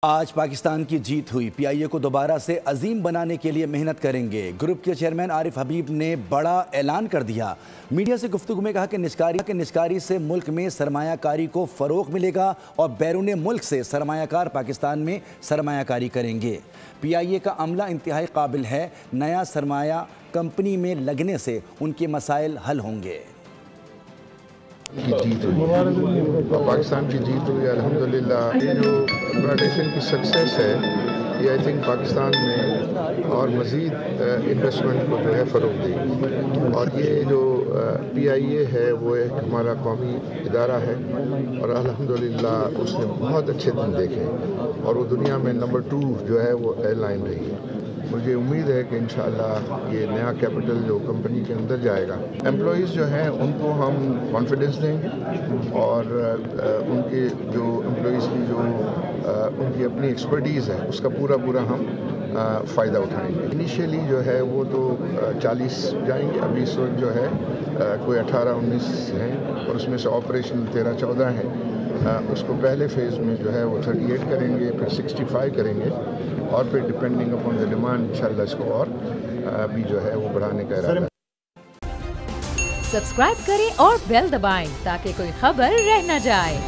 آج پاکستان کی جیت ہوئی۔ پی آئی اے کو دوبارہ سے عظیم بنانے کے لیے محنت کریں گے۔ گروپ کے چیئرمین عارف حبیب نے بڑا اعلان کر دیا۔ میڈیا سے گفتگو میں کہا کہ نجکاری سے ملک میں سرمایہ کاری کو فروغ ملے گا اور بیرون ملک سے سرمایہ کار پاکستان میں سرمایہ کاری کریں گے۔ پی آئی اے کا عملہ انتہائی قابل ہے۔ نیا سرمایہ کمپنی میں لگنے سے ان کے مسائل حل ہوں گے۔ جیت ہوئی پاکستان کی جیت ہوئی الحمدللہ۔ یہ جو برانڈیشن کی سکسیس ہے یہ آئی تھنک پاکستان میں اور مزید انویسٹمنٹ کو جو ہے فروغ دے گی، اور یہ جو پی آئی اے ہے وہ ایک ہمارا قومی ادارہ ہے اور الحمدللہ اس نے بہت اچھے دن دیکھے اور وہ دنیا میں نمبر 2 جو ہے وہ ایئر لائن رہی ہے۔ مجھے امید ہے کہ انشاءاللہ یہ نیا کیپٹل جو کمپنی کے اندر جائے گا، امپلائیز جو ہیں ان کو ہم کانفیڈنس دیں گے اور ان کے جو امپلائیز کی جو ان کی اپنی ایکسپرٹیز ہے اس کا پورا ہم فائدہ اٹھائیں گے۔ انیشیلی جو ہے وہ تو 40 جائیں گے، ابھی اس وقت جو ہے کوئی 18-19 ہیں اور اس میں سے آپریشن 13-14 ہیں۔ اس کو پہلے فیز میں جو ہے وہ 38 کریں گے، پھر 65 کریں گے اور پھر ڈپینڈنگ اپون دا ڈیمانڈ انشاءاللہ اس کو اور بھی جو ہے وہ بڑھانے کا ارادہ ہے۔ سبسکرائب کریں اور بیل دبائیں تاکہ کوئی خبر رہ نہ جائے۔